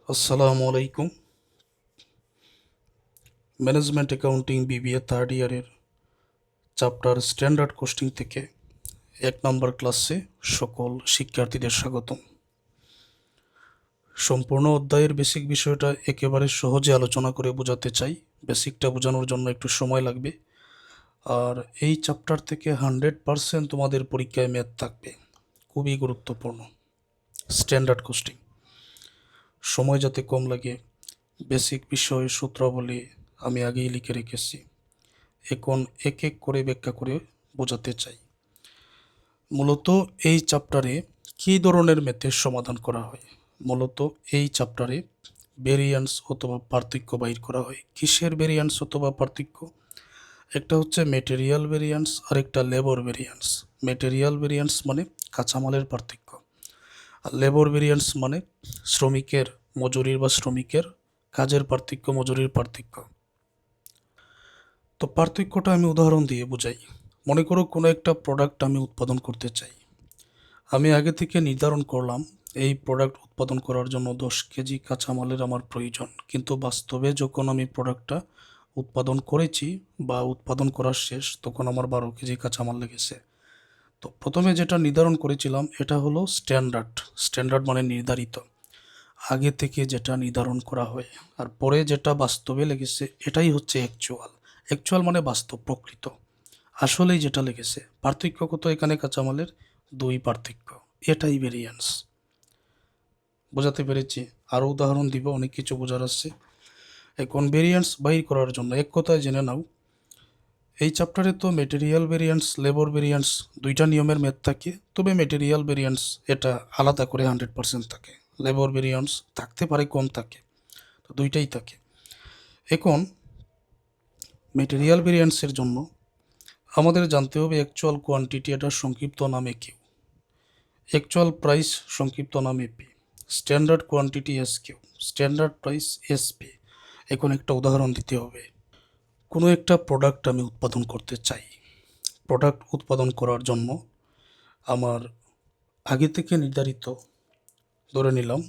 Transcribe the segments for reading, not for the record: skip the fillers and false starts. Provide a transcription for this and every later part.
আসসালামু আলাইকুম। Management accounting BBA third ইয়ারের চ্যাপ্টার স্ট্যান্ডার্ড কোস্টিং থেকে 1 নম্বর ক্লাসে সকল শিক্ষার্থীদের স্বাগতম। সম্পূর্ণ অধ্যায়ের বেসিক বিষয়টা একেবারে সহজে আলোচনা করে বোঝাতে চাই। বেসিকটা বোঝানোর জন্য একটু সময় লাগবে। আর এই চ্যাপ্টার থেকে 100% তোমাদের পরীক্ষায় ম্যাথ থাকবে, খুবই গুরুত্বপূর্ণ। স্ট্যান্ডার্ড কোস্টিং, সময় যাতে কম লাগে, বেসিক বিষয় সূত্রাবলী আমি আগেই লিখে রেখেছি, এখন এক এক করে ব্যাখ্যা করে বোঝাতে চাই। মূলত এই চ্যাপ্টারে কী ধরনের ম্যাথের সমাধান করা হয়? মূলত এই চ্যাপ্টারে ভেরিয়ান্স অথবা পার্থক্য বাইর করা হয়। কিসের ভেরিয়ান্স অথবা পার্থক্য? একটা হচ্ছে মেটেরিয়াল ভেরিয়ান্স আর একটা লেবর ভেরিয়ান্স। মেটেরিয়াল ভেরিয়ান্স মানে কাঁচামালের পার্থক্য, আর লেবর ভেরিয়ান্স মানে শ্রমিকের মজুরির বা শ্রমিকের কাজের পার্থক্য, মজুরির পার্থক্য। তো পার্থক্যটা আমি উদাহরণ দিয়ে বুঝাই। মনে করো কোনো একটা প্রোডাক্ট আমি উৎপাদন করতে চাই। আমি আগে থেকে নির্ধারণ করলাম এই প্রোডাক্ট উৎপাদন করার জন্য 10 কেজি কাঁচামালের আমার প্রয়োজন, কিন্তু বাস্তবে যখন আমি প্রোডাক্টটা উৎপাদন করেছি বা উৎপাদন করা শেষ, তখন আমার 12 কেজি কাঁচামাল লেগেছে। তো প্রথমে যেটা নির্ধারণ করেছিলাম এটা হলো স্ট্যান্ডার্ড। স্ট্যান্ডার্ড মানে নির্ধারিত, আগে থেকে যেটা নির্ধারণ করা হয়। আর পরে যেটা বাস্তবে লেগেছে এটাই হচ্ছে অ্যাকচুয়াল। অ্যাকচুয়াল মানে বাস্তব, প্রকৃত, আসলেই যেটা লেগেছে। পার্থক্য কত এখানে? কাঁচামালের 2 পার্থক্য, এটাই ভেরিয়েন্স। বোঝাতে পেরেছি? আরও উদাহরণ দিব, অনেক কিছু বোঝার আছে। এখন ভেরিয়েন্স বাইর করার জন্য এক কথায় জেনে নাও, এই চ্যাপ্টারে তো মেটেরিয়াল ভেরিয়েন্স, লেবর ভেরিয়েন্স দুইটা নিয়মের ম্যাথ থাকে, তবে মেটেরিয়াল ভেরিয়েন্স এটা আলাদা করে 100% থাকে। লেবর ভেরিয়েন্স থাকতে পারে, কম থাকে, তো দুইটাই থাকে। এখন মেটেরিয়াল ভেরিয়েন্সের জন্য আমাদের জানতে হবে অ্যাকচুয়াল কোয়ান্টিটি, এটার সংক্ষিপ্ত নাম কিউ। অ্যাকচুয়াল প্রাইস সংক্ষিপ্ত নাম AP. Standard quantity SQ, standard price SP. এখন একটা উদাহরণ দিতে হবে। কোনো একটা প্রোডাক্ট আমি উৎপাদন করতে চাই। প্রোডাক্ট উৎপাদন করার জন্য আমার আগে থেকে নির্ধারিত, ধরে নিলাম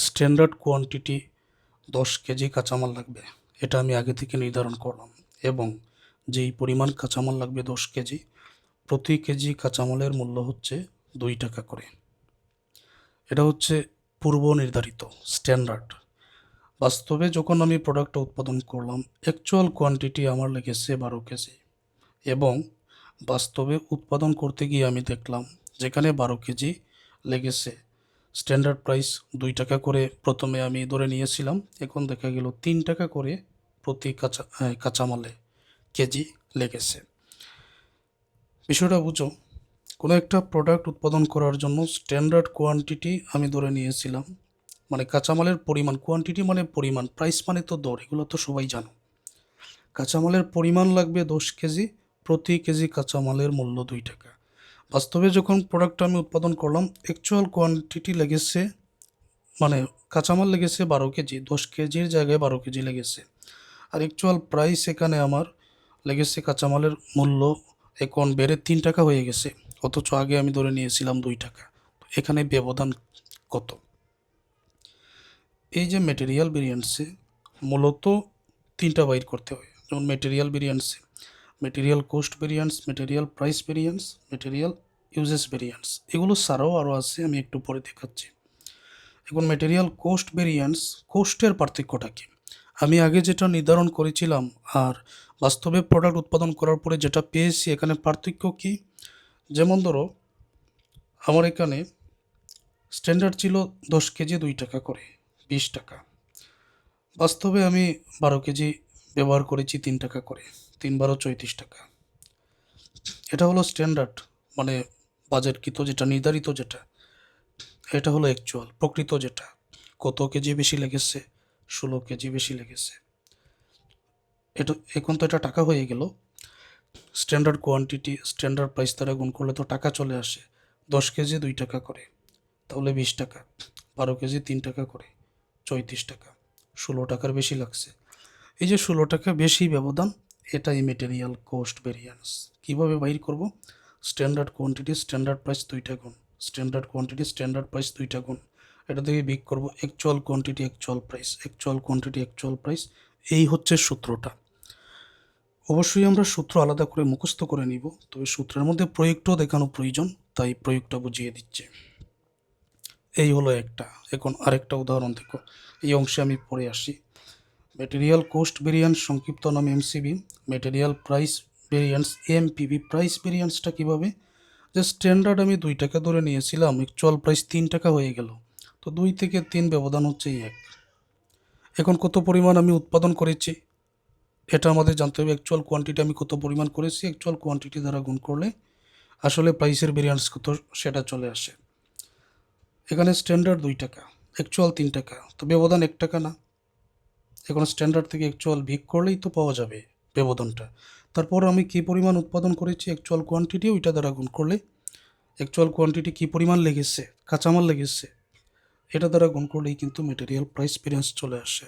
স্ট্যান্ডার্ড কোয়ান্টিটি 10 কেজি কাঁচামাল লাগবে। এটা আমি আগে থেকে নির্ধারণ করলাম, এবং যেই পরিমাণ কাঁচামাল লাগবে 10 কেজি, প্রতি কেজি কাঁচামালের মূল্য হচ্ছে 2 টাকা করে। এটা হচ্ছে পূর্ব নির্ধারিত স্ট্যান্ডার্ড। বাস্তবে যখন আমি প্রোডাক্টটা উৎপাদন করলাম, অ্যাকচুয়াল কোয়ান্টিটি আমার লেগেছে 12 কেজি, এবং বাস্তবে উৎপাদন করতে গিয়ে আমি দেখলাম যেখানে 12 কেজি লেগেছে, স্ট্যান্ডার্ড প্রাইস 2 টাকা করে প্রথমে আমি ধরে নিয়েছিলাম, এখন দেখা গেল 3 টাকা করে প্রতি কাঁচামালে কেজি লেগেছে। বিষয়টা বুঝো, কোনো একটা প্রোডাক্ট উৎপাদন করার জন্য স্ট্যান্ডার্ড কোয়ান্টিটি আমি ধরে নিয়েছিলাম, মানে কাঁচামালের পরিমাণ। কোয়ান্টিটি মানে পরিমাণ, প্রাইস মানে তো দর, এগুলো তো সবাই জানো। কাঁচামালের পরিমাণ লাগবে 10 কেজি, প্রতি কেজি কাঁচামালের মূল্য 2 টাকা। বাস্তবে যখন প্রোডাক্টটা আমি উৎপাদন করলাম, অ্যাকচুয়াল কোয়ান্টিটি লেগেছে, মানে কাঁচামাল লেগেছে 12 কেজি, 10 কেজির জায়গায় 12 কেজি লেগেছে। আর অ্যাকচুয়াল প্রাইস এখানে আমার লেগেছে, কাঁচামালের মূল্য এখন বেড়ে 3 টাকা হয়ে গেছে, অথচ আগে আমি ধরে নিয়েছিলাম 2 টাকা। এখানে ব্যবধান কত? এই যে মেটেরিয়াল ভেরিয়েন্সে মূলত 3টা বাইর করতে হয়। যেমন মেটেরিয়াল ভেরিয়েন্সে material cost variance, material price variance, material usage variance, এগুলো ছাড়াও আরও আছে, আমি একটু পরে দেখাচ্ছি। এখন মেটেরিয়াল কোস্ট ভেরিয়েন্স, কোস্টের পার্থক্যটা কি? আমি আগে যেটা নির্ধারণ করেছিলাম আর বাস্তবে প্রোডাক্ট উৎপাদন করার পরে যেটা পেয়েছি, এখানে পার্থক্য কি? যেমন ধরো আমার এখানে স্ট্যান্ডার্ড ছিল 10 কেজি 2 টাকা করে, 20 টাকা। বাস্তবে আমি 12 কেজি ব্যবহার করেছি 3 টাকা করে, 3 × 12 = 34 টাকা। এটা হলো স্ট্যান্ডার্ড, মানে বাজেটকৃত যেটা, নির্ধারিত যেটা। এটা হলো অ্যাকচুয়াল, প্রকৃত যেটা। কত কেজি বেশি লেগেছে? 16 কেজি বেশি লেগেছে। এটা এখন তো এটা টাকা হয়ে গেল। স্ট্যান্ডার্ড কোয়ান্টিটি স্ট্যান্ডার্ড প্রাইস দ্বারা গুণ করলে তো টাকা চলে আসে। 10 কেজি 2 টাকা করে, তাহলে 20 টাকা। 12 কেজি 3 টাকা করে, 34 টাকা। 16 টাকার বেশি লাগছে। এই যে 16 টাকা বেশি ব্যবধান, এটাই মেটেরিয়াল কোস্ট ভেরিয়েন্স। কীভাবে বাইর করব? স্ট্যান্ডার্ড কোয়ান্টিটি স্ট্যান্ডার্ড প্রাইস 2টা গুণ, স্ট্যান্ডার্ড কোয়ান্টিটি স্ট্যান্ডার্ড প্রাইস 2টা গুণ। এটা থেকে বিক করব অ্যাকচুয়াল কোয়ান্টিটি অ্যাকচুয়াল প্রাইস। এই হচ্ছে সূত্রটা। অবশ্যই আমরা সূত্র আলাদা করে মুখস্থ করে নিব, তবে সূত্রের মধ্যে প্রয়োগটাও দেখানো প্রয়োজন, তাই প্রয়োগটা বুঝিয়ে দিচ্ছে। এই হলো একটা। এখন আরেকটা উদাহরণ দেখো, এই অংশে আমি পড়ে আসি। মেটেরিয়াল কোস্ট ভেরিয়েন্স, সংক্ষিপ্ত নাম MCB. Material price variance MPV. Price ভেরিয়েন্সটা কীভাবে, যে স্ট্যান্ডার্ড আমি 2 টাকা ধরে নিয়েছিলাম, অ্যাকচুয়াল প্রাইস 3 টাকা হয়ে গেল, তো 2 থেকে 3 ব্যবধান হচ্ছে 1। এখন কত পরিমাণ আমি উৎপাদন করেছি এটা আমাদের জানতে হবে। অ্যাকচুয়াল কোয়ান্টিটি আমি কত পরিমাণ করেছি, অ্যাকচুয়াল কোয়ান্টিটি দ্বারা গুণ করলে আসলে প্রাইসের ভেরিয়েন্স কত সেটা চলে আসে। এখানে স্ট্যান্ডার্ড 2 টাকা, অ্যাকচুয়াল 3 টাকা, তো ব্যবধান 1 টাকা না। এখন স্ট্যান্ডার্ড থেকে অ্যাকচুয়াল বিয়োগ করলেই তো পাওয়া যাবে ব্যবধানটা। তারপর আমি কী পরিমাণ উৎপাদন করেছি, অ্যাকচুয়াল কোয়ান্টিটি ওইটা দ্বারা গুণ করলে অ্যাকচুয়াল কোয়ান্টিটি কী পরিমাণ লেগেছে, কাঁচামাল লেগেছে, এটা দ্বারা গুণ করলেই কিন্তু মেটেরিয়াল প্রাইস ভেরিয়েন্স চলে আসে।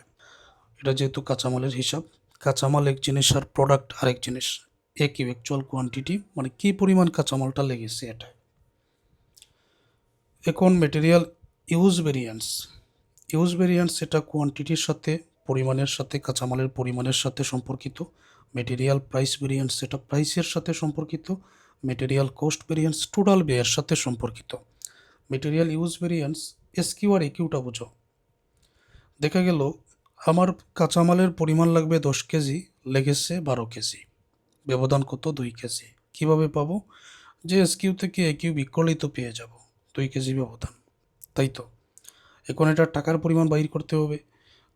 এটা যেহেতু কাঁচামালের হিসাব, কাঁচামাল এক জিনিস আর প্রোডাক্ট আরেক জিনিস, একই অ্যাকচুয়াল কোয়ান্টিটি মানে কী পরিমাণ কাঁচামালটা লেগেছে এটা। এখন মেটেরিয়াল ইউজ ভেরিয়েন্স এটা কোয়ান্টিটির সাথে, পরিমাণের সাথে, কাঁচামালের পরিমাণের সাথে সম্পর্কিত। মেটেরিয়াল প্রাইস ভেরিয়েন্স এটা প্রাইসের সাথে সম্পর্কিত। মেটেরিয়াল কোস্ট ভেরিয়েন্স টোটাল ব্যয়ের সাথে সম্পর্কিত। মেটেরিয়াল ইউজ ভেরিয়েন্স এসকিউ আর একিউটা বুঝো। দেখা গেল আমার কাঁচামালের পরিমাণ লাগবে 10 কেজি, লেগেছে 12 কেজি, ব্যবধান কত, 2 কেজি। কীভাবে পাবো, যে এসকিউ থেকে একিউ বিক করলেই তো পেয়ে যাব 2 কেজি ব্যবধান, তাই তো। এখন এটা টাকার পরিমাণ বাইর করতে হবে,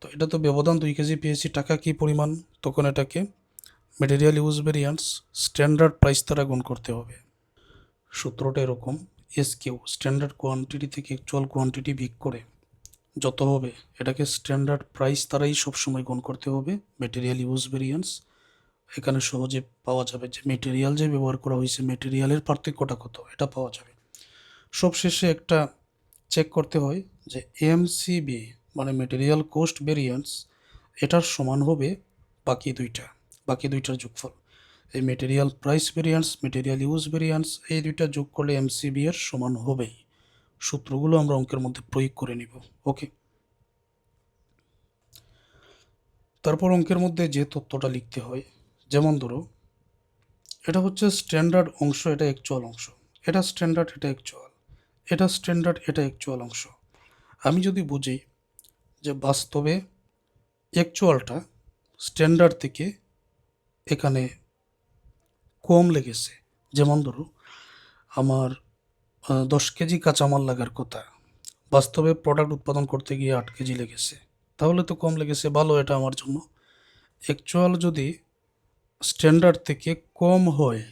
তো এটা তো ব্যবধান 2 কেজি পেয়েছি, টাকা কী পরিমাণ, তখন এটাকে material use variance standard price দ্বারা গুণ করতে হবে। সূত্রটা এরকম, এসকিউ স্ট্যান্ডার্ড কোয়ান্টিটি থেকে অ্যাকচুয়াল কোয়ান্টিটি বিক করে যত হবে এটাকে স্ট্যান্ডার্ড প্রাইস দ্বারাই সবসময় গুণ করতে হবে, মেটেরিয়াল ইউজ ভেরিয়েন্স। এখানে সহজে পাওয়া যাবে যে মেটেরিয়াল যে ব্যবহার করা হয়েছে, মেটেরিয়ালের পার্থক্যটা কত এটা পাওয়া যাবে। সবশেষে একটা চেক করতে হয় যে এমসিবি মানে মেটেরিয়াল কোস্ট ভেরিয়েন্স এটার সমান হবে বাকি দুইটার যোগফল। এই material price variance, material use variance, এই দুইটা যোগ করলে এমসিবি এর সমান হবেই। সূত্রগুলো আমরা অঙ্কের মধ্যে প্রয়োগ করে নিব। ওকে, তারপর অঙ্কের মধ্যে যে তথ্যটা লিখতে হয়, যেমন ধরো এটা হচ্ছে স্ট্যান্ডার্ড অংশ, এটা অ্যাকচুয়াল অংশ, এটা স্ট্যান্ডার্ড, এটা অ্যাকচুয়াল, এটা স্ট্যান্ডার্ড, এটা অ্যাকচুয়াল অংশ। আমি যদি বুঝি যে বাস্তবে অ্যাকচুয়ালটা স্ট্যান্ডার্ড থেকে এখানে কম লেগেছে, যেমন ধরো আমার 10 কেজি কাঁচামাল লাগার কথা, বাস্তবে প্রোডাক্ট উৎপাদন করতে গিয়ে 8 কেজি লেগেছে, তাহলে তো কম লেগেছে, ভালো এটা আমার জন্য। অ্যাকচুয়াল যদি স্ট্যান্ডার্ড থেকে কম হয়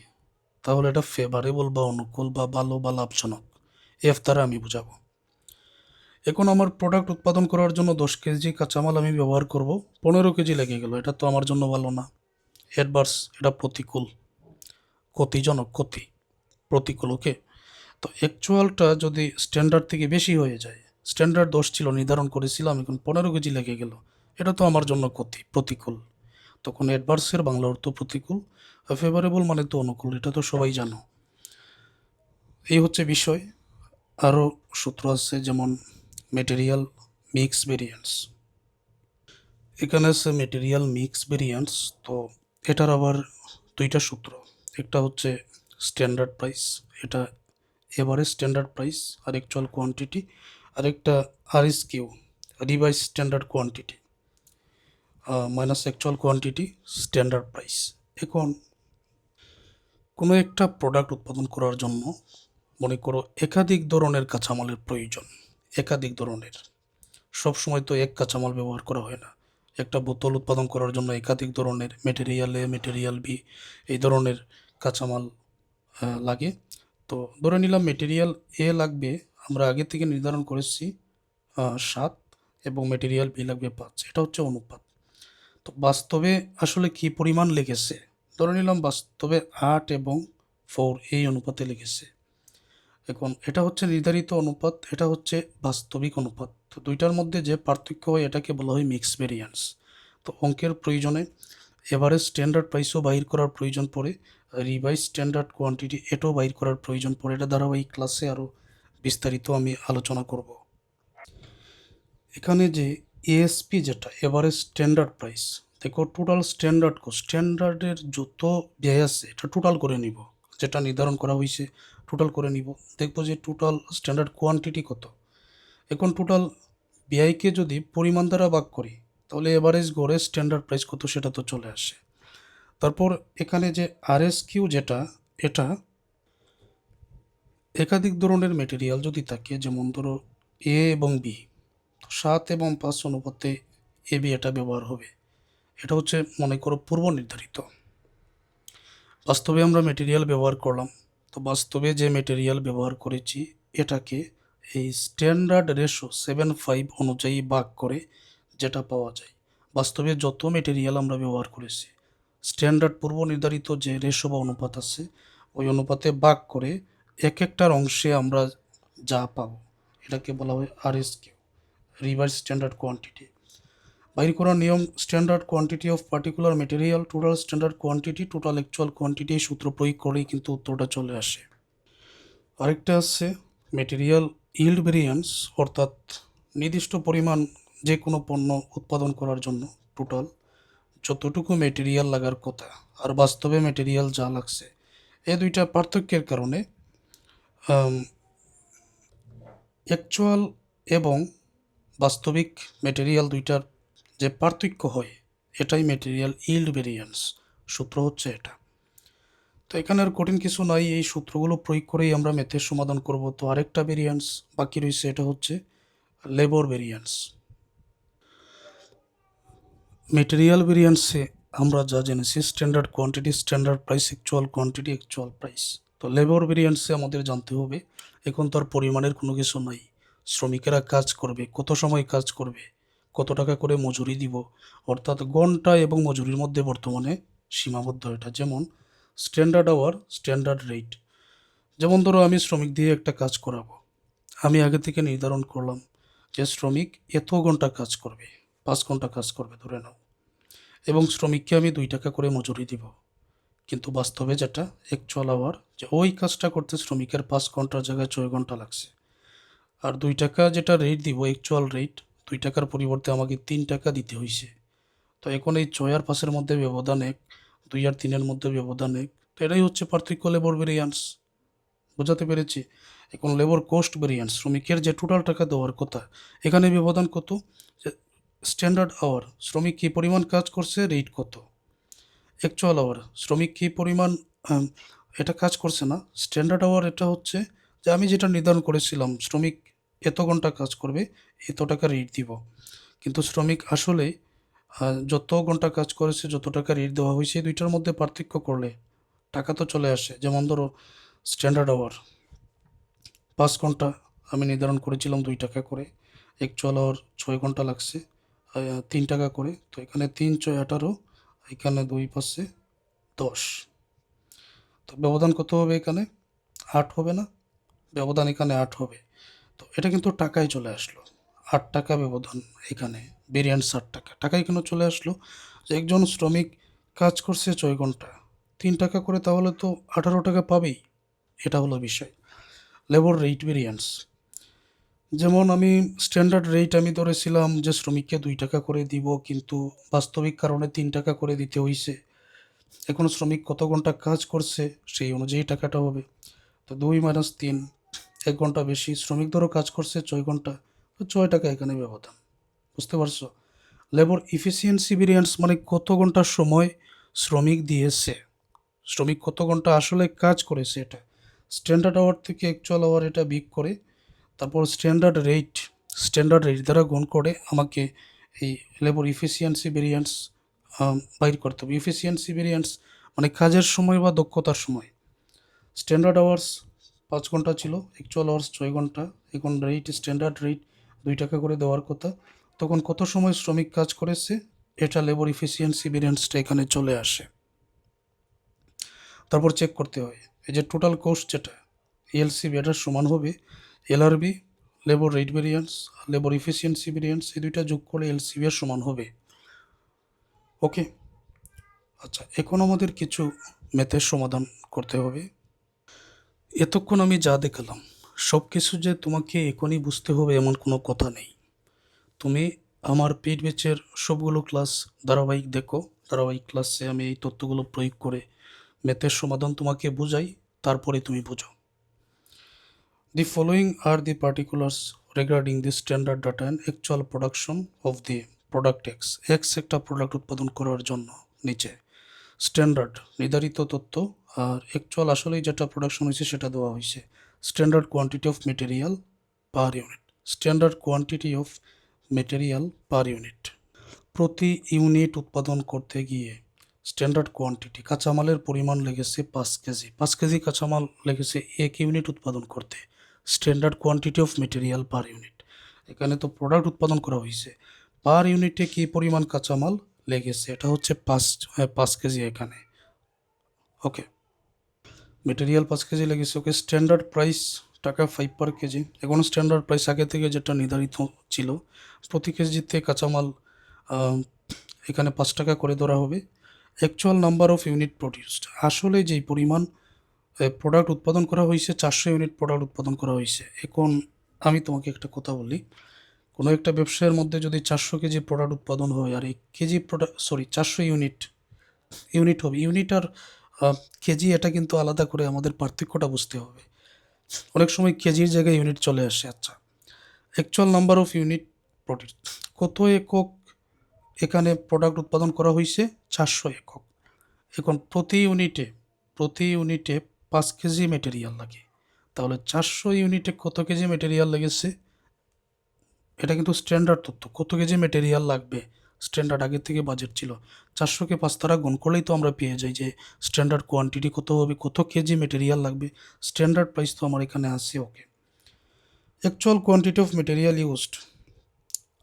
তাহলে এটা ফেভারেবল বা অনুকূল বা ভালো বা লাভজনক, এফ দ্বারা আমি বুঝাবো। এখন আমার প্রোডাক্ট উৎপাদন করার জন্য 10 কেজি কাঁচামাল আমি ব্যবহার করব, 15 কেজি লেগে গেল, এটা তো আমার জন্য ভালো না, অ্যাডভার্স, এটা প্রতিকূল, প্রতিকূল। ওকে, তো অ্যাকচুয়ালটা যদি স্ট্যান্ডার্ড থেকে বেশি হয়ে যায়, স্ট্যান্ডার্ড 10 ছিল নির্ধারণ করেছিলাম, এখন 15 কেজি লেগে গেল, এটা তো আমার জন্য প্রতিকূল। তখন অ্যাডভার্সের বাংলা অর্থ প্রতিকূল, আর ফেভারেবল মানে তো অনুকূল, এটা তো সবাই জানো। এই হচ্ছে বিষয়। আরও সূত্র আছে, যেমন মেটেরিয়াল মিক্স ভেরিয়েন্স। এখানে আছে মেটেরিয়াল মিক্স ভেরিয়েন্স, তো এটার আবার দুইটা সূত্র। একটা হচ্ছে স্ট্যান্ডার্ড প্রাইস, এটা এভারেজ স্ট্যান্ডার্ড প্রাইস আর অ্যাকচুয়াল কোয়ান্টিটি, আরেকটা RSQ revise standard quantity minus actual quantity standard price. এখন কোনো একটা প্রোডাক্ট উৎপাদন করার জন্য মনে করো একাধিক ধরনের কাঁচামালের প্রয়োজন, একাধিক ধরনের, সবসময় তো এক কাঁচামাল ব্যবহার করা হয় না। একটা বোতল উৎপাদন করার জন্য একাধিক ধরনের মেটেরিয়াল এ, মেটেরিয়াল বি, এই ধরনের কাঁচামাল লাগে। তো ধরে নিলাম মেটেরিয়াল এ লাগবে, আমরা আগে থেকে নির্ধারণ করেছি 7 এবং মেটেরিয়াল বি লাগবে 5, এটা হচ্ছে অনুপাত। তো বাস্তবে আসলে কি পরিমাণ লেগেছে, ধরে নিলাম বাস্তবে 8 এবং 4 এই অনুপাতে লেগেছে। এখন এটা হচ্ছে নির্ধারিত অনুপাত, এটা হচ্ছে বাস্তবিক অনুপাত, তো দুইটার মধ্যে যে পার্থক্য হয় এটাকে বলা হয় মিক্স ভেরিয়েন্স। তো অঙ্কের প্রয়োজনে এভারেজ স্ট্যান্ডার্ড প্রাইসও বাইর করার প্রয়োজন পড়ে, রিভাইজ স্ট্যান্ডার্ড কোয়ান্টিটি এটাও বাইর করার প্রয়োজন পড়ে। এটা ধারাবাহিক ক্লাসে আরও বিস্তারিত আমি আলোচনা করব। এখানে যে এএসপি যেটা এভারেজ স্ট্যান্ডার্ড প্রাইস, দেখো টোটাল স্ট্যান্ডার্ড কোস্ট, স্ট্যান্ডার্ডের যত ব্যয় আছে এটা টোটাল করে নিব, যেটা নির্ধারণ করা হয়েছে টোটাল করে নিব, দেখবো যে টোটাল স্ট্যান্ডার্ড কোয়ান্টিটি কত। এখন টোটাল ব্যয়কে যদি পরিমাণ দ্বারা ভাগ করি তাহলে এভারেজ গড়ে স্ট্যান্ডার্ড প্রাইস কত সেটা তো চলে আসে। তারপর এখানে যে আরএসকিউ যেটা, এটা একাধিক ধরনের মেটেরিয়াল যদি থাকে, যেমন ধরো এ এবং বি, 7:5 অনুপাতে এ বি এটা ব্যবহার হবে। এটা হচ্ছে মনে করো পূর্ব নির্ধারিত। বাস্তবে আমরা মেটেরিয়াল ব্যবহার করলাম, তো বাস্তবে যে মেটেরিয়াল ব্যবহার করেছি এটাকে এই স্ট্যান্ডার্ড রেশো 7:5 অনুযায়ী ভাগ করে যেটা পাওয়া যায়, বাস্তবে যত মেটেরিয়াল আমরা ব্যবহার করেছি স্ট্যান্ডার্ড পূর্ব নির্ধারিত যে রেশো বা অনুপাত আছে ওই অনুপাতে ভাগ করে এক একটার অংশে আমরা যা পাবো এটাকে বলা হয় আরএসকিউ, রিভাইজ স্ট্যান্ডার্ড কোয়ান্টিটি। বাইর করার নিয়ম: standard quantity of particular material total standard quantity total actual quantity, এই সূত্র প্রয়োগ করেই কিন্তু উত্তরটা চলে আসে। আরেকটা আছে মেটেরিয়াল ইল্ড ভেরিয়েন্স, অর্থাৎ নির্দিষ্ট পরিমাণ যে কোনো পণ্য উৎপাদন করার জন্য টোটাল যতটুকু মেটেরিয়াল লাগার কথা আর বাস্তবে মেটেরিয়াল যা লাগছে, এই দুইটা পার্থক্যের কারণে অ্যাকচুয়াল এবং বাস্তবিক মেটেরিয়াল দুইটার যে পার্থক্য হয় এটাই মেটেরিয়াল ইল্ড ভেরিয়েন্স, সূত্র হচ্ছে এটা। তো এখানে আর কঠিন কিছু নাই, এই সূত্রগুলো প্রয়োগ করেই আমরা ম্যাথের সমাধান করব। তো আরেকটা ভেরিয়েন্স বাকি রয়েছে, এটা হচ্ছে লেবার ভেরিয়েন্স। মেটেরিয়াল ভেরিয়েন্সে আমরা যা জেনেছি standard quantity, standard price, actual quantity, actual price. তো লেবার ভেরিয়েন্সে আমাদের জানতে হবে এখন তো আর পরিমাণের কোনো কিছু নাই, শ্রমিকেরা কাজ করবে, কত সময় কাজ করবে, কত টাকা করে মজুরি দিব, অর্থাৎ ঘন্টা এবং মজুরির মধ্যে বর্তমানে সীমাবদ্ধ এটা। যেমন স্ট্যান্ডার্ড আওয়ার, স্ট্যান্ডার্ড রেট। যেমন ধরো আমি শ্রমিক দিয়ে একটা কাজ করাবো, আমি আগে থেকে নির্ধারণ করলাম যে শ্রমিক এত ঘন্টা কাজ করবে, 5 ঘন্টা কাজ করবে ধরে নাও, এবং শ্রমিককে আমি 2 টাকা করে মজুরি দিব। কিন্তু বাস্তবে যেটা অ্যাকচুয়াল আওয়ার, যে ওই কাজটা করতে শ্রমিকের 5 ঘন্টার জায়গায় 6 ঘন্টা লাগছে, আর 2 টাকা যেটা রেট দিব অ্যাকচুয়াল রেট, 2 টাকার পরিবর্তে আমাকে 3 টাকা দিতে হয়েছে। তো এখন এই 6 আর 5-এর মধ্যে ব্যবধান 1, 2 আর 3-এর মধ্যে ব্যবধান 1। তো এটাই হচ্ছে পার্থক্য, লেবার ভেরিয়েন্স। বোঝাতে পেরেছি? এখন লেবার কোস্ট ভেরিয়েন্স, শ্রমিকের যে টোটাল টাকা দেওয়ার কথা এখানে ব্যবধান কত, স্ট্যান্ডার্ড আওয়ার শ্রমিক কী পরিমাণ কাজ করছে, রেট কত। অ্যাকচুয়াল আওয়ার শ্রমিক কী পরিমাণ এটা কাজ করছে না, স্ট্যান্ডার্ড আওয়ার এটা হচ্ছে যে আমি যেটা নির্ধারণ করেছিলাম শ্রমিক এত ঘন্টা কাজ করবে, এত টাকা রেট দিব, কিন্তু শ্রমিক আসলে যত ঘন্টা কাজ করেছে, যত টাকা রেট দেওয়া হয়েছে, এই দুইটার মধ্যে পার্থক্য করলে টাকা তো চলে আসে। যেমন ধরো স্ট্যান্ডার্ড আওয়ার 5 ঘন্টা আমি নির্ধারণ করেছিলাম 2 টাকা করে, অ্যাকচুয়াল আওয়ার 6 ঘন্টা লাগছে 3 টাকা করে। তো এখানে 3 × 6 = 18, এখানে 2 × 5 = 10। তো ব্যবধান কত হবে এখানে, 8 হবে না? ব্যবধান এখানে 8 হবে। তো এটা কিন্তু টাকায় চলে আসলো, 8 টাকা ব্যবধান এখানে, ভেরিয়েন্স 8 টাকা, টাকায় কেন চলে আসলো, যে একজন শ্রমিক কাজ করছে 6 ঘন্টা, 3 টাকা করে, তাহলে তো 18 টাকা পাবেই, এটা হলো বিষয়। লেবার রেট ভেরিয়েন্স, যেমন আমি স্ট্যান্ডার্ড রেট আমি ধরেছিলাম যে শ্রমিককে 2 টাকা করে দিব, কিন্তু বাস্তবিক কারণে 3 টাকা করে দিতে হয়েছে। এখন শ্রমিক কত ঘন্টা কাজ করছে সেই অনুযায়ী টাকাটা হবে। তো 2 - 3, 1 ঘন্টা বেশি, শ্রমিক ধরো কাজ করছে 6 ঘন্টা, তো 6 টাকা এখানে ব্যবধান। বুঝতে পারছো? লেবার ইফিসিয়েন্সি ভেরিয়েন্স মানে কত ঘন্টা সময় শ্রমিক দিয়েছে, শ্রমিক কত ঘন্টা আসলে কাজ করেছে, এটা স্ট্যান্ডার্ড আওয়ার থেকে অ্যাকচুয়াল আওয়ার এটা বিগ করে, তারপর স্ট্যান্ডার্ড রেট দ্বারা গুণ করে আমাকে এই লেবার ইফিসিয়েন্সি ভেরিয়েন্স বাইর করতে হবে। ইফিসিয়েন্সি ভেরিয়েন্স মানে কাজের সময় বা দক্ষতার সময়। স্ট্যান্ডার্ড আওয়ার্স 5 ঘন্টা ছিল, অ্যাকচুয়াল আওয়ার্স 6 ঘন্টা, এখন রেট স্ট্যান্ডার্ড রেট 2 টাকা করে দেওয়ার কথা, তখন কত সময় শ্রমিক কাজ করেছে, এটা লেবার ইফিসিয়েন্সি ভেরিয়েন্সটা এখানে চলে আসে। তারপর চেক করতে হয় এই যে টোটাল কোস্ট যেটা এলসিবি, এটার সমান হবে LRB, labour rate variance, labour efficiency variance, এই দুইটা যোগ করে এলসিবি এর সমান হবে। ওকে, আচ্ছা এখন আমাদের কিছু ম্যাথের সমাধান করতে হবে। এতক্ষণ আমি যা দেখালাম সব কিছু যে তোমাকে এখনই বুঝতে হবে এমন কোনো কথা নেই। তুমি আমার পেইড ব্যাচের সবগুলো ক্লাস ধারাবাহিক দেখো। ধারাবাহিক ক্লাসে আমি এই তথ্যগুলো প্রয়োগ করে ম্যাথের সমাধান তোমাকে বুঝাই, তারপরে তুমি বুঝো। The following are the particulars regarding the standard data and actual production of the product X. X একটা প্রোডাক্ট উৎপাদন করার জন্য নিচে স্ট্যান্ডার্ড নির্ধারিত তথ্য, আর অ্যাকচুয়াল আসলেই যেটা প্রোডাকশন হয়েছে সেটা দেওয়া হয়েছে। Standard quantity of material per unit, standard quantity of material per unit. প্রতি ইউনিট উৎপাদন করতে গিয়ে স্ট্যান্ডার্ড কোয়ান্টিটি কাঁচামালের পরিমাণ লেগেছে 5 কেজি। 5 কেজি কাঁচামাল লেগেছে 1 ইউনিট উৎপাদন করতে। Standard quantity of material per unit, এখানে তো প্রোডাক্ট উৎপাদন করা হয়েছে, পার ইউনিটে কী পরিমাণ কাঁচামাল লেগেছে এটা হচ্ছে 5 কেজি এখানে। ওকে, মেটেরিয়াল 5 কেজি লেগেছে। ওকে, স্ট্যান্ডার্ড প্রাইস টাকা 5 পার কেজি। এখন স্ট্যান্ডার্ড প্রাইস আগে থেকে যেটা নির্ধারিত ছিল, প্রতি কেজিতে কাঁচামাল এখানে 5 টাকা করে ধরা হবে। Actual number of unit produced, আসলে যেই পরিমাণ প্রোডাক্ট উৎপাদন করা হয়েছে 400 ইউনিট প্রোডাক্ট উৎপাদন করা হয়েছে। এখন আমি তোমাকে একটা কথা বলি, কোনো একটা ব্যবসায়ের মধ্যে যদি 400 কেজি প্রোডাক্ট উৎপাদন হয় আর এই কেজি প্রোডাক্ট 400 ইউনিট হবে, ইউনিট আর কেজি, এটা কিন্তু আলাদা করে আমাদের পার্থক্যটা বুঝতে হবে। অনেক সময় কেজির জায়গায় ইউনিট চলে আসে। আচ্ছা, actual number of unit produce, কত একক এখানে প্রোডাক্ট উৎপাদন করা হয়েছে? 400 একক। এখন প্রতি ইউনিটে 5 কেজি মেটেরিয়াল লাগে, তাহলে 400 ইউনিটে কত কেজি মেটেরিয়াল লেগেছে? এটা কিন্তু স্ট্যান্ডার্ড তথ্য, কত কেজি মেটেরিয়াল লাগবে স্ট্যান্ডার্ড আগের থেকে বাজেট ছিল। 400কে 5 দ্বারা গুণ করলেই তো আমরা পেয়ে যাই যে স্ট্যান্ডার্ড কোয়ান্টিটি কত হবে, কত কেজি মেটেরিয়াল লাগবে। স্ট্যান্ডার্ড প্রাইস তো আমার এখানে আছে। Okay, actual quantity of material used,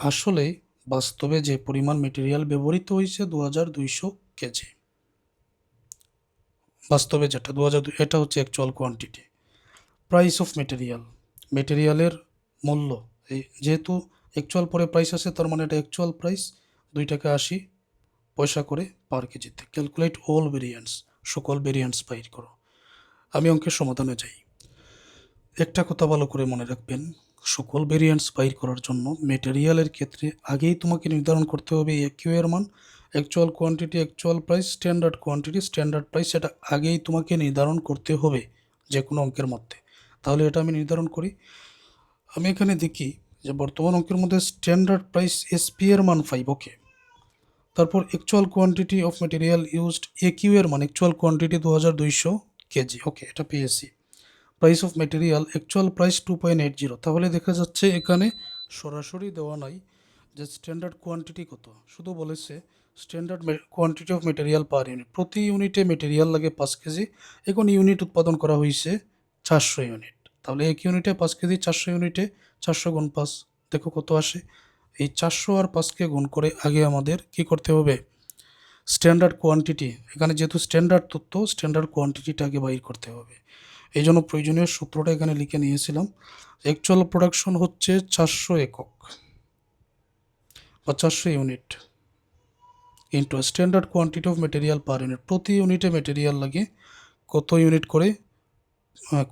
আসলে বাস্তবে যে পরিমাণ মেটেরিয়াল ব্যবহৃত হয়েছে 2200 কেজি, বাস্তবে যেটা 2002, এটা হচ্ছে অ্যাকচুয়াল কোয়ান্টিটি। প্রাইস অফ মেটেরিয়ালের মূল্য, এই যেহেতু অ্যাকচুয়াল পরে প্রাইস আছে, তার মানে এটা অ্যাকচুয়াল প্রাইস 2 টাকা 80 পয়সা করে পার কেজিতে। ক্যালকুলেট অল ভেরিয়েন্টস, সকল ভেরিয়েন্টস বাইর করো। আমি অঙ্কের সমাধানে যাই। একটা কথা ভালো করে মনে রাখবেন, সকল ভেরিয়েন্টস বাইর করার জন্য মেটেরিয়ালের ক্ষেত্রে আগেই তোমাকে নির্ধারণ করতে হবে কিউ এর মান, actual quantity, actual price, standard quantity, standard price, এটা আগেই তোমাকে নির্ধারণ করতে হবে যে কোনো অঙ্কের মধ্যে। তাহলে এটা আমি নির্ধারণ করি। আমি এখানে দেখি যে বর্তমান অঙ্কের মধ্যে স্ট্যান্ডার্ড প্রাইস এসপি এর মান 5। ওকে, তারপর actual quantity of material used Q এর মান, অ্যাকচুয়াল কোয়ান্টিটি 2200 কেজি। ওকে, এটা পেয়েছি। Price of material, actual price 2.80। তাহলে দেখা যাচ্ছে এখানে সরাসরি দেওয়া নাই যে স্ট্যান্ডার্ড কোয়ান্টিটি কত, শুধু বলেছে standard quantity of material per unit. প্রতি ইউনিটে মেটেরিয়াল লাগে 5 কেজি। এখন ইউনিট উৎপাদন করা হয়েছে 400 ইউনিট, তাহলে 1 ইউনিটে 5 কেজি, 400 ইউনিটে 400 গুণ 5, দেখো কত আসে। এই 400 আর 5কে গুণ করে আগে আমাদের কি করতে হবে? স্ট্যান্ডার্ড কোয়ান্টিটি, এখানে যেহেতু স্ট্যান্ডার্ড তথ্য, স্ট্যান্ডার্ড কোয়ান্টিটিটা আগে বাইর করতে হবে। এই জন্য প্রয়োজনীয় সূত্রটা এখানে লিখে নিয়েছিলাম। অ্যাকচুয়াল প্রোডাকশন হচ্ছে 400 একক বা 400 unit into standard quantity of material per unit. প্রতি ইউনিটে মেটেরিয়াল লাগে কত ইউনিট করে,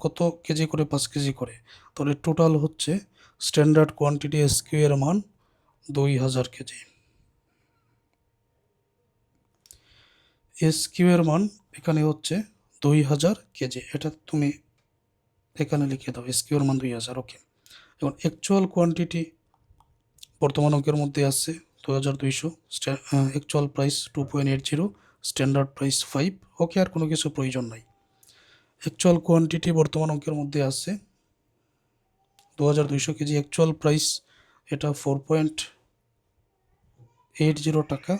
কত কেজি করে? 5 কেজি করে। তাহলে টোটাল হচ্ছে স্ট্যান্ডার্ড কোয়ান্টিটি এসকিউ এর মান 2000 কেজি। এসকিউ এর মান এখানে হচ্ছে 2000 কেজি, এটা তুমি এখানে লিখে দাও, এসকিউ এর মান 2000। ওকে, এখন অ্যাকচুয়াল কোয়ান্টিটি বর্তমান অঙ্কের মধ্যে আছে 2200, অ্যাকচুয়াল প্রাইস 2.80, স্ট্যান্ডার্ড প্রাইস 5। ওকে, আর কোনো কিছু প্রয়োজন নাই। অ্যাকচুয়াল কোয়ান্টিটি বর্তমান অঙ্কের মধ্যে আছে 2200 কেজি, অ্যাকচুয়াল প্রাইস এটা 4.80 টাকা,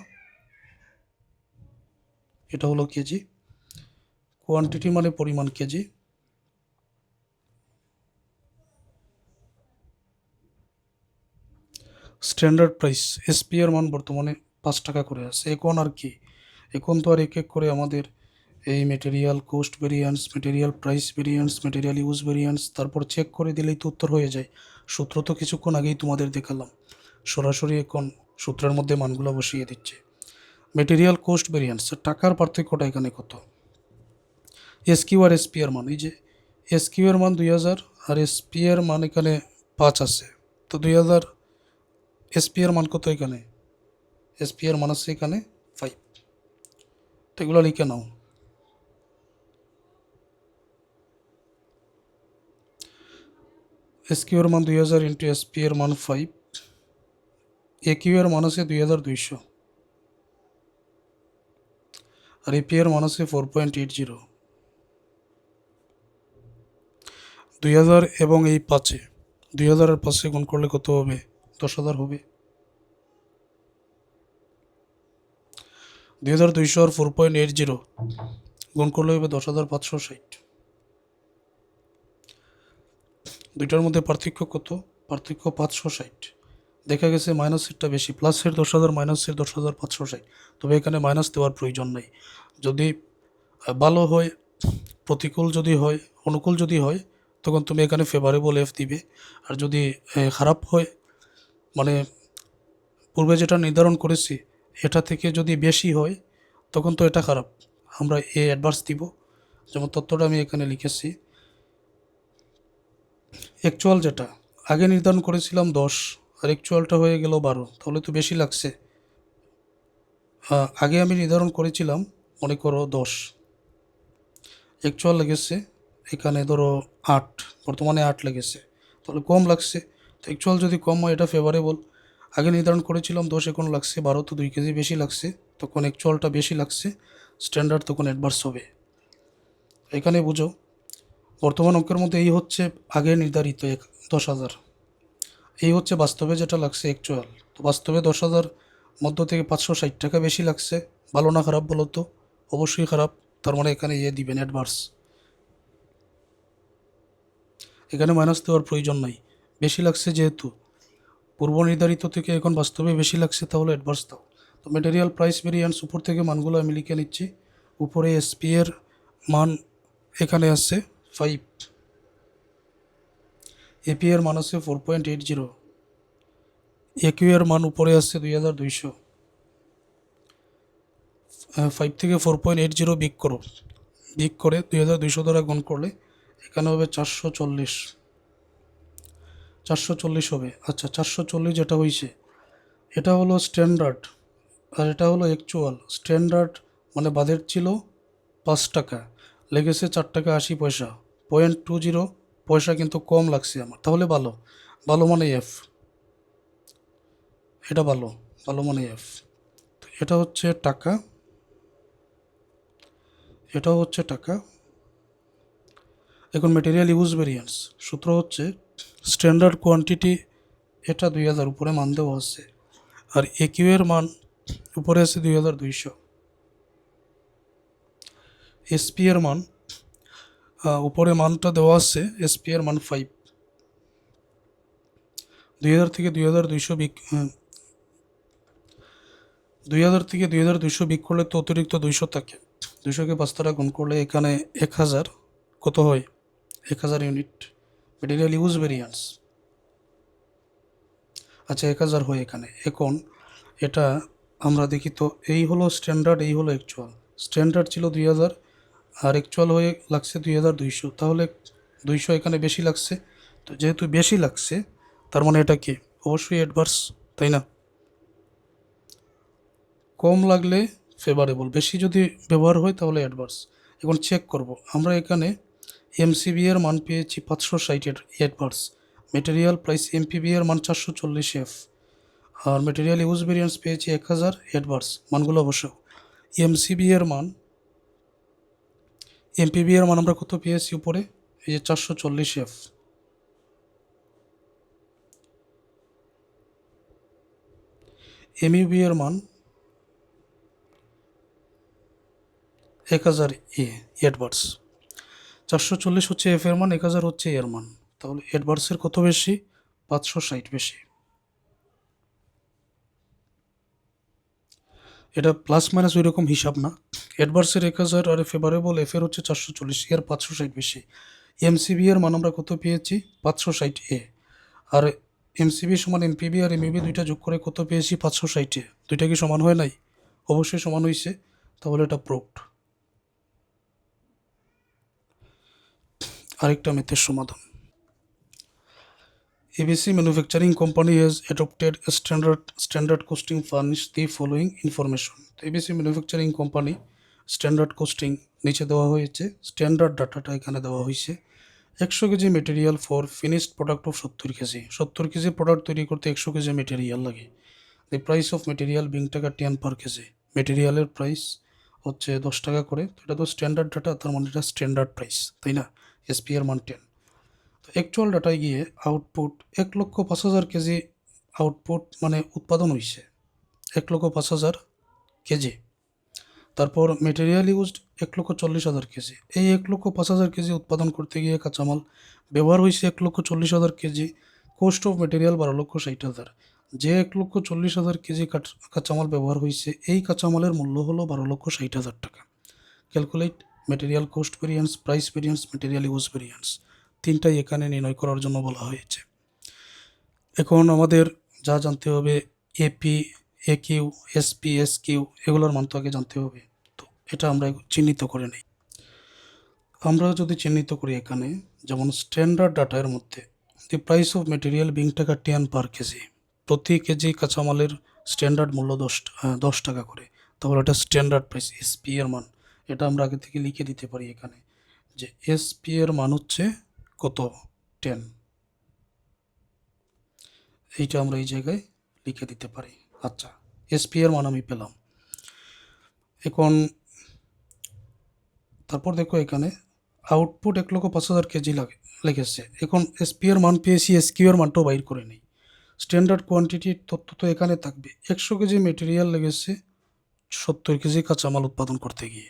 এটা হলো কেজি। কোয়ান্টিটি মানে পরিমাণ কেজি। স্ট্যান্ডার্ড প্রাইস এসপি এর মান বর্তমানে 5 টাকা করে আছে। এখন আর কি, এখন তো আর এক এক করে আমাদের এই material cost variance, material price variance, material use variance, তারপর চেক করে দিলেই তো উত্তর হয়ে যায়। সূত্র তো কিছুক্ষণ আগেই তোমাদের দেখালাম, সরাসরি এখন সূত্রের মধ্যে মানগুলো বসিয়ে দিচ্ছে। মেটেরিয়াল কোস্ট ভেরিয়েন্স, টাকার পার্থক্যটা এখানে কত? এসকিউ আর এসপি এর মান, এই যে এসকিউ এর মান 2000 আর এসপি এর মান এখানে 5 আছে, তো 2000 এসপি এর মান কত এখানে? এসপি এর মান আছে এখানে 5। তো এগুলো লিখে নাও। এসকিউ এর মান 2000 ইন্টু এসপি এর মান 5, একিউ এর মান আছে 2200, আর এপি এর মান আছে 4.80। 2000 এবং এই 5-এ 2000 এর 5-এ গুণ করলে কত হবে? 10,000 হবে। 2200 আর 4.80 গুণ করলে হবে 10,560। দুইটার মধ্যে পার্থক্য কত? পার্থক্য 560। দেখা গেছে মাইনাসেরটা বেশি, প্লাসের 10,000 মাইনাসের 10,560। তবে এখানে মাইনাস দেওয়ার প্রয়োজন নেই। যদি ভালো হয়, প্রতিকূল যদি হয়, অনুকূল যদি হয়, তখন তুমি এখানে ফেভারেবল এফ দিবে। আর যদি খারাপ হয়, মানে পূর্বে যেটা নির্ধারণ করেছি এটা থেকে যদি বেশি হয়, তখন তো এটা খারাপ, আমরা এ অ্যাডভার্স দিব। যেমন তথ্যটা আমি এখানে লিখেছি। অ্যাকচুয়াল যেটা আগে নির্ধারণ করেছিলাম 10, আর অ্যাকচুয়ালটা হয়ে গেল 12, তাহলে তো বেশি লাগছে। আগে আমি নির্ধারণ করেছিলাম মনে করো 10, অ্যাকচুয়াল লেগেছে এখানে ধরো 8, বর্তমানে 8 লেগেছে, তাহলে কম লাগছে। তো অ্যাকচুয়াল যদি কম হয় এটা ফেভারেবল। আগে নির্ধারণ করেছিলাম 10, এখন লাগছে 12, তো 2 কেজি বেশি লাগছে, তখন অ্যাকচুয়ালটা বেশি লাগছে, স্ট্যান্ডার্ড তখন অ্যাডভার্স হবে। এখানে বুঝো, বর্তমান অঙ্কের মধ্যে এই হচ্ছে আগে নির্ধারিত 10,000, এই হচ্ছে বাস্তবে যেটা লাগছে অ্যাকচুয়াল। তো বাস্তবে 10,000 মধ্য থেকে 560 টাকা বেশি লাগছে। ভালো না খারাপ বলো তো? অবশ্যই খারাপ। তার মানে এখানে দিবেন অ্যাডভার্স। এখানে মাইনাস দেওয়ার প্রয়োজন নাই, বেশি লাগছে যেহেতু পূর্ব নির্ধারিত থেকে এখন বাস্তবে বেশি লাগছে, তাহলে অ্যাডভার্স দাও। তো ম্যাটেরিয়াল প্রাইস ভেরিয়েন্স উপর থেকে মানগুলো আমি লিখে নিচ্ছি। উপরে এসপি এর মান এখানে আছে 5, এপি এর মান আছে 4.80, একিউ এর মান উপরে আছে 2200। 5 থেকে 4.80 বিগ করো, বিগ করে 2200 দ্বারা গুণ করলে এখানে হবে 440। 440 হবে। আচ্ছা, 440 যেটা হয়েছে এটা হলো স্ট্যান্ডার্ড, আর এটা হলো অ্যাকচুয়াল। স্ট্যান্ডার্ড মানে বাদের ছিল 5 টাকা, লেগেছে 4 টাকা 80 পয়সা, 0.20 পয়সা কিন্তু কম লাগছে আমার, তাহলে ভালো। ভালো মানে এফ, এটা ভালো, ভালো মানে এফ। এটা হচ্ছে টাকা, এটাও হচ্ছে টাকা। এখন মেটেরিয়াল ইউজ ভেরিয়েন্স সূত্র হচ্ছে স্ট্যান্ডার্ড কোয়ান্টিটি, এটা 2000 উপরে মান দেওয়া আছে, আর একিউ এর মান উপরে আছে 2200। এসপি এর মান উপরে মানটা দেওয়া আছে, এসপি এর মান 5। 2000 থেকে 2200 2000 থেকে 2200 বিক করলে তো অতিরিক্ত 200 থাকে। 200কে 5 দ্বারা গুণ করলে এখানে 1000 কত হয়? 1000 ইউনিট মেটেরিয়াল ইউজ ভেরিয়েন্স। আচ্ছা, 1000 হয় এখানে। এখন এটা আমরা দেখি তো, এই হলো স্ট্যান্ডার্ড, এই হলো অ্যাকচুয়াল। স্ট্যান্ডার্ড ছিল 2000, আর অ্যাকচুয়াল হয়ে লাগছে 2200, তাহলে 200 এখানে বেশি লাগছে। তো যেহেতু বেশি লাগছে, তার মানে এটা কি? অবশ্যই অ্যাডভার্স, তাই না? কম লাগলে ফেভারেবল, বেশি যদি ব্যবহার হয় তাহলে অ্যাডভার্স। এখন চেক করব আমরা এখানে এমসিবি এর মান পেয়েছি 560 এর অ্যাডভার্স, মেটেরিয়াল প্রাইস এমপিবি এর মান 440 এফ, আর মেটেরিয়াল ইউজ ভেরিয়েন্স পেয়েছি 1000 অ্যাডভার্স। মানগুলো বসাও। এমসিবি এর মান, এমপিবি এর মান আমরা কত পেয়েছি উপরে? এই যে 440 এফ। এমইউবি এর মান 1000 অ্যাডভার্স। 440 হচ্ছে এফ এর মান, 1000 হচ্ছে এর মান, তাহলে অ্যাডভার্সের কত বেশি? 560 বেশি। এটা প্লাস মাইনাস ওই রকম হিসাব না। অ্যাডভার্সের 1000 আর ফেভারেবল এফ এর হচ্ছে 440, এর 560 বেশি। এমসিবি এর মান আমরা কত পেয়েছি? 560 আর এমসিবি সমান এমপিবি আর এমইবি দুইটা যোগ করে কত পেয়েছি? 560 দুইটা কি সমান হয় নাই? অবশ্যই সমান হয়েছে, তাহলে এটা প্রুভড। আরেকটা ম্যাথের সমাধান। ABC Manufacturing Company has adopted a standard costing furnish the following information. ABC Manufacturing Company standard costing নিচে দেওয়া হয়েছে, স্ট্যান্ডার্ড ডাটাটা এখানে দেওয়া হয়েছে। 100 KG material for finished product of 70 KG. 70 KG product তৈরি করতে 100 কেজি মেটেরিয়াল লাগে। দি প্রাইস অফ মেটেরিয়াল 20 টাকা 10 পার কেজি। মেটেরিয়ালের প্রাইস হচ্ছে 10 টাকা করে। তো এটা তো স্ট্যান্ডার্ড ডাটা, তার মানে এটা স্ট্যান্ডার্ড প্রাইস, তাই না? এসপি এর মান 10। তো অ্যাকচুয়াল ডাটায় গিয়ে আউটপুট 1,05,000 কেজি আউটপুট মানে উৎপাদন হয়েছে 1,05,000 কেজি। তারপর মেটেরিয়াল ইউজড 1,40,000 কেজি। এই 1,05,000 কেজি উৎপাদন করতে গিয়ে কাঁচামাল ব্যবহার হয়েছে 1,40,000 কেজি। Coast of material 12,60,000। যে 1,40,000 কেজি কাঁচামাল ব্যবহার হয়েছে, এই কাঁচামালের মূল্য হলো 12,60,000 টাকা। Calculate material cost variance, price variance, material use variance, তিনটাই এখানে নির্ণয় করার জন্য বলা হয়েছে। এখন আমাদের যা জানতে হবে, এপি, একিউ, এসপি, এসকিউ, এগুলোর মান তো আগে জানতে হবে। তো এটা আমরা চিহ্নিত করে নিই। আমরা যদি চিহ্নিত করি এখানে, যেমন স্ট্যান্ডার্ড ডাটার মধ্যে দি প্রাইস অফ মেটেরিয়াল 20 টাকা 10 পার কেজি। প্রতি কেজি কাঁচামালের স্ট্যান্ডার্ড মূল্য 10 টাকা করে। তাহলে এটা স্ট্যান্ডার্ড প্রাইস, এসপি এর মান। এটা আমরা আগে থেকে লিখে দিতে পারি এখানে, যে এসপি এর মান হচ্ছে কত, 10। এইটা আমরা এই জায়গায় লিখে দিতে পারি। আচ্ছা, এসপি এর মান আমি পেলাম। এখন তারপর দেখো এখানে আউটপুট 1,05,000 কেজি লেগেছে। এখন এসপি এর মান পেয়েছি, এসকিউ এর মানটাও বাইর করে নিই। স্ট্যান্ডার্ড কোয়ান্টিটির তথ্য তো এখানে থাকবে। 100 কেজি মেটেরিয়াল লেগেছে 70 কেজি কাঁচামাল উৎপাদন করতে গিয়ে।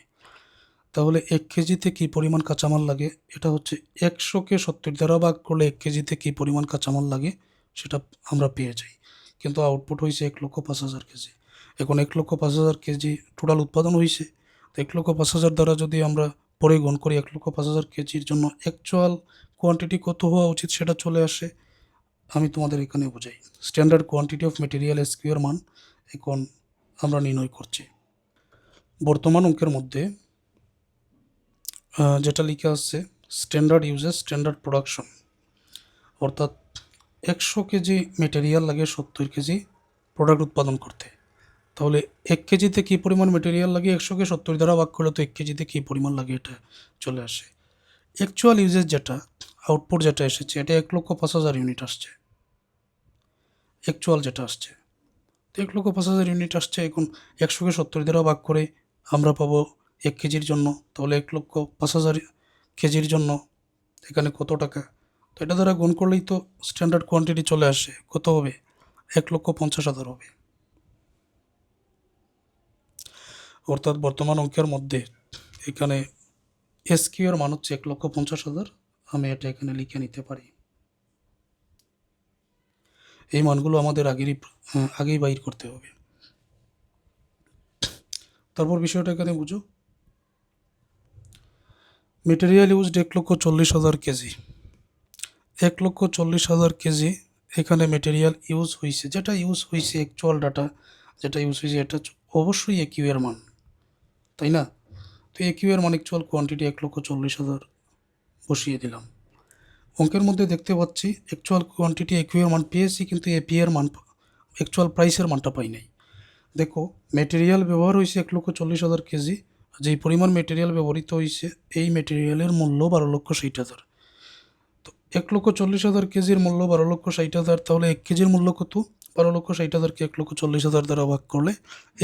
তাহলে 1 কেজিতে কী পরিমাণ কাঁচামাল লাগে, এটা হচ্ছে 100কে 70 দ্বারা ভাগ করলে 1 কেজিতে কী পরিমাণ কাঁচামাল লাগে সেটা আমরা পেয়ে যাই। কিন্তু আউটপুট হয়েছে 1,05,000 কেজি। এখন 1,05,000 কেজি টোটাল উৎপাদন হয়েছে। তো 1,05,000 দ্বারা যদি আমরা পরে গুণ করি, 1,05,000 কেজির জন্য অ্যাকচুয়াল কোয়ান্টিটি কত হওয়া উচিত সেটা চলে আসে। আমি তোমাদের এখানে বোঝাই। Standard quantity of material SQ এর মান এখন আমরা নির্ণয় করছি। বর্তমান অঙ্কের মধ্যে যেটা লিখে আসছে, স্ট্যান্ডার্ড ইউজেস স্ট্যান্ডার্ড প্রোডাকশন, অর্থাৎ 100 কেজি মেটেরিয়াল লাগে 70 কেজি প্রোডাক্ট উৎপাদন করতে। তাহলে 1 কেজিতে কী পরিমাণ মেটেরিয়াল লাগে, 100কে 70 দ্বারা ভাগ করলে তো 1 কেজিতে কী পরিমাণ লাগে এটা চলে আসে। অ্যাকচুয়াল ইউজেস যেটা আউটপুট যেটা এসেছে, এটা 1,05,000 ইউনিট আসছে। অ্যাকচুয়াল যেটা আসছে, তো 1,05,000 ইউনিট আসছে। এখন 100কে 70 দ্বারা ভাগ করে আমরা পাবো 1 কেজির জন্য। তাহলে 1,05,000 কেজির জন্য এখানে কত টাকা, তো এটা দ্বারা গুণ করলেই তো স্ট্যান্ডার্ড কোয়ান্টিটি চলে আসে। কত হবে, 1,50,000 হবে। অর্থাৎ বর্তমান অঙ্কের মধ্যে এখানে এসকিউ এর মান হচ্ছে 1,50,000। আমি এটা এখানে লিখে নিতে পারি। এই মানগুলো আমাদের আগেই বাইর করতে হবে। তারপর বিষয়টা এখানে বুঝো, মেটেরিয়াল ইউজড 1,40,000 কেজি। 1,40,000 কেজি এখানে মেটেরিয়াল ইউজ হয়েছে। যেটা ইউজ হয়েছে অ্যাকচুয়াল ডাটা যেটা ইউজ হয়েছে, এটা অবশ্যই একিউ এর মান, তাই না? তো একিউ এর মান অ্যাকচুয়াল কোয়ান্টিটি 1,40,000 বসিয়ে দিলাম। অঙ্কের মধ্যে দেখতে পাচ্ছি অ্যাকচুয়াল কোয়ান্টিটি একিউ এর মান পেয়েছি, কিন্তু এপি এর মান, অ্যাকচুয়াল প্রাইসের মানটা পাই নাই। দেখো, মেটেরিয়াল ব্যবহার হয়েছে 1,40,000 কেজি। যেই পরিমাণ মেটেরিয়াল ব্যবহৃত হয়েছে, এই মেটেরিয়ালের মূল্য 12,60,000। তো 1,40,000 কেজির মূল্য 12,60,000। তাহলে 1 কেজির মূল্য কত, 12,60,000কে 1,40,000 দ্বারা ভাগ করলে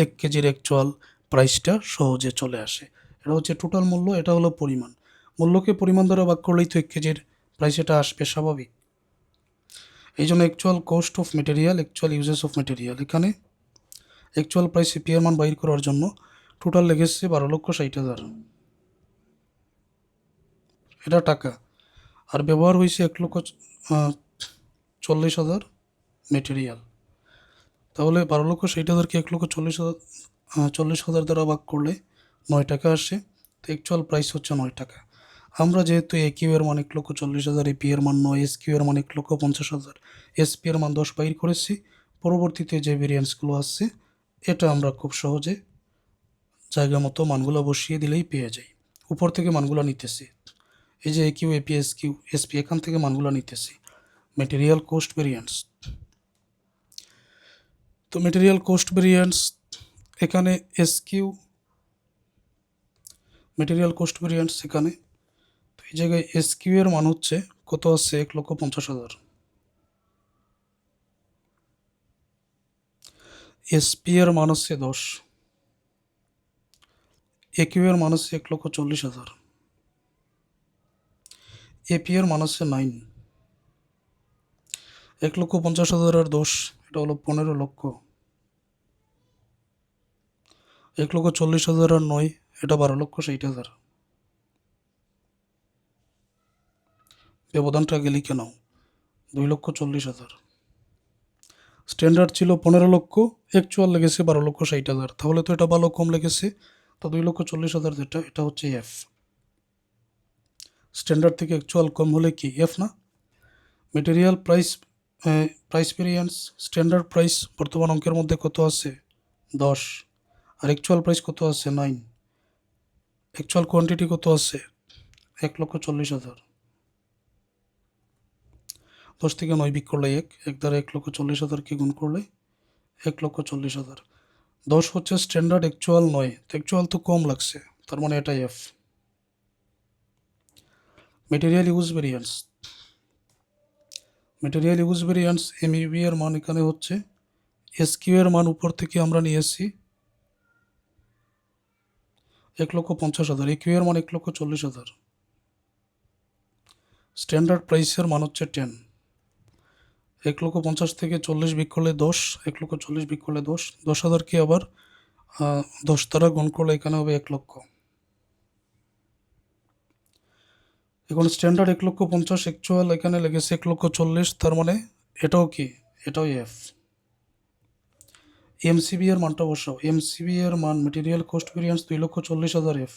1 কেজির অ্যাকচুয়াল প্রাইসটা সহজে চলে আসে। এটা হচ্ছে টোটাল মূল্য, এটা হলো পরিমাণ। মূল্যকে পরিমাণ দ্বারা ভাগ করলেই তো 1 কেজির প্রাইস এটা আসবে, স্বাভাবিক। এই জন্য actual cost of material, actual usages of material, এখানে অ্যাকচুয়াল প্রাইস এপি এর মান বাইর করার জন্য টোটাল লেগেছে 12,60,000, এটা টাকা। আর ব্যবহার হয়েছে 1,40,000 মেটেরিয়াল। তাহলে 12,60,000কে 1,40,000 দ্বারা ভাগ করলে 9 টাকা আসে। তো অ্যাকচুয়াল প্রাইস হচ্ছে 9 টাকা। আমরা যেহেতু একিউ এর মান 1,40,000, এপি এর মান 9, এসকিউ এর মান 1,50,000, এসপি এর মান 10 বাইর করেছি। পরবর্তীতে যে ভেরিয়েন্সগুলো আসছে, এটা আমরা খুব সহজে জায়গা মতো মানগুলো বসিয়ে দিলেই পেয়ে যাই। উপর থেকে মানগুলো নিতেছি, এই যে একিউ, এপি, এসকিউ, এসপি, এখান থেকে মানগুলো নিতেছি। Material cost variance. তো মেটেরিয়াল কোস্ট ভেরিয়েন্স এখানে এসকিউ মেটেরিয়াল কোস্ট ভেরিয়েন্স এখানে, তো এই জায়গায় এসকিউ এর মান হচ্ছে কত আছে 1,50,000, এসপি এর মান হচ্ছে 10, একিউ এর মান হচ্ছে 1,40,000, এপি এর মান হচ্ছে 9। 1,50,000 আর 10 এটা হলো 15 লক্ষ। 1,40,000 আর 9 এটা 12,60,000। ব্যবধানটা আগে লিখে নাও, 2,40,000। স্ট্যান্ডার্ড ছিল 15 লক্ষ, অ্যাকচুয়াল লেগেছে 12,60,000, তাহলে তো এটা ভালো কম লেগেছে। তো 2,40,000 যেটা এটা হচ্ছে এফ। স্ট্যান্ডার্ড থেকে অ্যাকচুয়াল কম হলে কি এফ না? Material price variance, standard price বর্তমান অঙ্কের মধ্যে কত আছে 10, আর অ্যাকচুয়াল প্রাইস কত আছে 9, অ্যাকচুয়াল কোয়ান্টিটি কত আছে 1,40,000। 10 থেকে 9 বিক করলে 1 দ্বারা 1,40,000কে গুণ করলে 1,40,000। 10 হচ্ছে স্ট্যান্ডার্ড, অ্যাকচুয়াল 9, তো অ্যাকচুয়াল তো কম লাগছে, তার মানে এটাই F. Material use variance, material use variance MEB এর মান এখানে হচ্ছে এসকিউ এর মান উপর থেকে আমরা নিয়েছি 1,50,000, একিউ এর মান 1,40,000, স্ট্যান্ডার্ড প্রাইসের মান হচ্ছে 10। 1,50,000 থেকে 40 বিক করলে 10, 1,40,000 বিক করলে 10, 10,000কে আবার 10 দ্বারা গুণ করলে এখানে হবে 1 লক্ষ। এখন স্ট্যান্ডার্ড 1,50,000, অ্যাকচুয়াল এখানে লেগেছে 1,40,000, তার মানে এটাও কি, এটাও এফ। এমসিবি এর মানটা বসাও, এমসিবি এর মান material cost variance 2,40,000 F.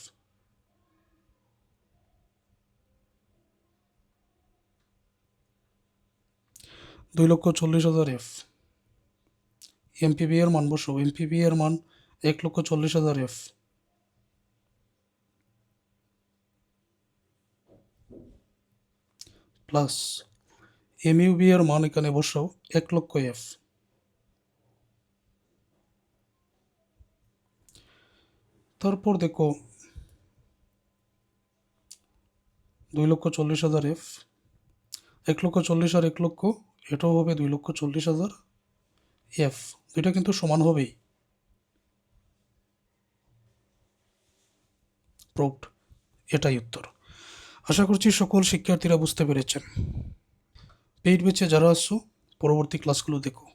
$2,40,000 F. MPB এর মান বসাও, এমপিবি এর মান 1,40,000 এফ। প্লাস এমইউবি এর মান এখানে বসাও 1 লক্ষ এফ। তারপর দেখো 2,40,000 এফ, 1,40,000 আর 1 লক্ষ, এটাও হবে 2,40,000 এফ। দুইটা কিন্তু সমান হবেই। প্রুভড, এটাই উত্তর। আশা করছি সকল শিক্ষার্থীরা বুঝতে পেরেছেন। পেইড ব্যাচে যারা আসছো পরবর্তী ক্লাসগুলো দেখো।